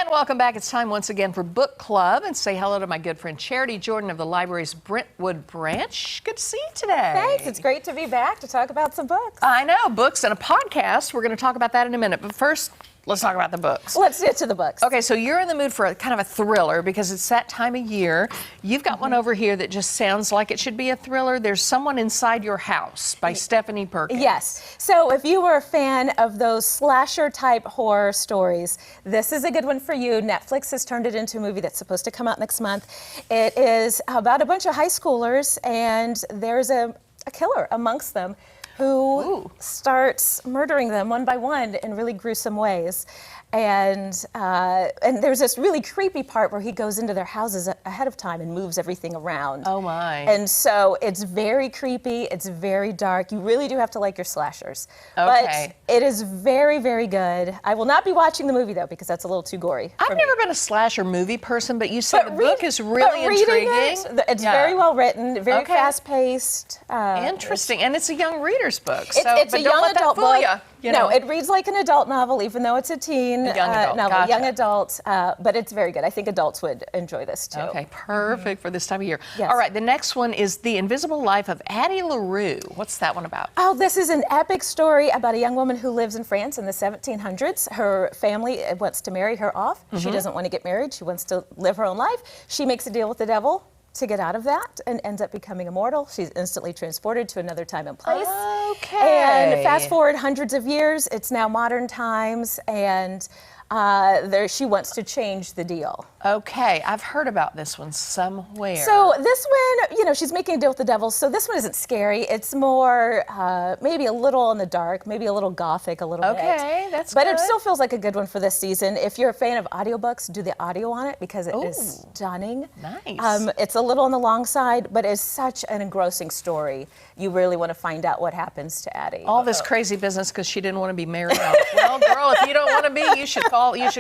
And welcome back. It's time once again for Book Club, and say hello to my good friend Charity Jordan of the library's Brentwood branch. Good to see you today. Thanks. It's great to be back to talk about some books. I know, books and a podcast. We're going to talk about that in a minute. But first, let's talk about the books. Let's get to the books. Okay, so you're in the mood for a kind of a thriller because it's that time of year. You've got one over here that just sounds like it should be a thriller. There's Someone Inside Your House by Stephanie Perkins. Yes. So if you were a fan of those slasher-type horror stories, this is a good one for you. Netflix has turned it into a movie that's supposed to come out next month. It is about a bunch of high schoolers, and there's a killer amongst them who starts murdering them one by one in really gruesome ways. And there's this really creepy part where he goes into their houses ahead of time and moves everything around. Oh my. And so it's very creepy, it's very dark. You really do have to like your slashers. Okay. But it is very, very good. I will not be watching the movie though, because that's a little too gory. I've never been a slasher movie person, but you said the book is really intriguing. It's very well written, very fast-paced. Interesting, and it's a young reader's book. It's a young adult book. You know? No, it reads like an adult novel, even though it's a teen novel. Gotcha. Young adult, but it's very good. I think adults would enjoy this too. Okay, perfect for this time of year. Yes. All right, the next one is The Invisible Life of Addie LaRue. What's that one about? Oh, this is an epic story about a young woman who lives in France in the 1700s. Her family wants to marry her off. She doesn't want to get married. She wants to live her own life. She makes a deal with the devil to get out of that and ends up becoming immortal. She's instantly transported to another time and place. Okay. And fast forward hundreds of years, it's now modern times, and she wants to change the deal. Okay, I've heard about this one somewhere. So this one, she's making a deal with the devil, so this one isn't scary. It's more maybe a little in the dark, maybe a little gothic a little bit. Okay, that's But good. it still feels like a good one for this season. If you're a fan of audiobooks, do the audio on it because it is stunning. Nice. It's a little on the long side, but it's such an engrossing story. You really want to find out what happens to Addie. All this crazy business because she didn't want to be married off. Well, girl, if you don't want to be, you should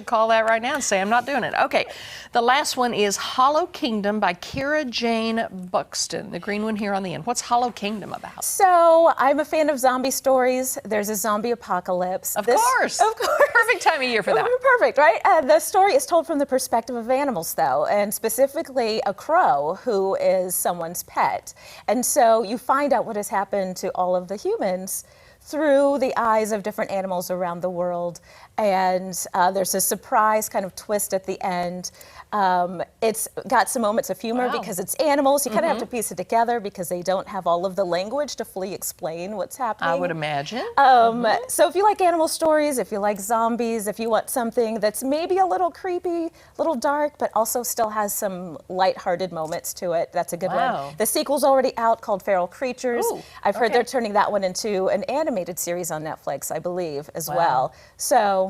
call that right now and say, I'm not doing it. Okay. The last one is Hollow Kingdom by Kira Jane Buxton, the green one here on the end. What's Hollow Kingdom about? So I'm a fan of zombie stories. There's a zombie apocalypse. Of course. Perfect time of year for that. Perfect, right? The story is told from the perspective of animals, though, and specifically a crow who is someone's pet. And so you find out what has happened to all of the humans through the eyes of different animals around the world. And there's a surprise kind of twist at the end. It's got some moments of humor because it's animals. You kind of have to piece it together because they don't have all of the language to fully explain what's happening. I would imagine. So if you like animal stories, if you like zombies, if you want something that's maybe a little creepy, a little dark, but also still has some lighthearted moments to it, that's a good one. The sequel's already out called Feral Creatures. I've heard they're turning that one into an animated series on Netflix, I believe, as well. So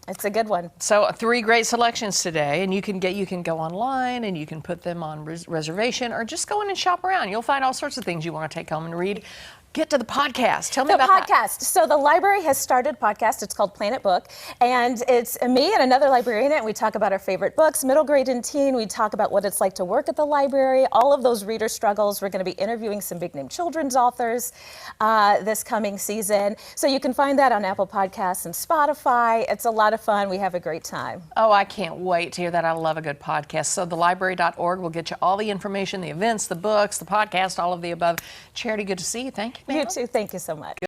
it's a good one. So 3 great selections today, and you can go online and you can put them on reservation or just go in and shop around. You'll find all sorts of things you want to take home and read. Get to the podcast. Tell me about that. So the library has started a podcast. It's called Planet Book, and it's me and another librarian, and we talk about our favorite books, middle grade and teen. We talk about what it's like to work at the library, all of those reader struggles. We're going to be interviewing some big-name children's authors this coming season. So you can find that on Apple Podcasts and Spotify. It's a lot of fun. We have a great time. Oh, I can't wait to hear that. I love a good podcast. So thelibrary.org will get you all the information, the events, the books, the podcast, all of the above. Charity, good to see you. Thank you. You too. Thank you so much.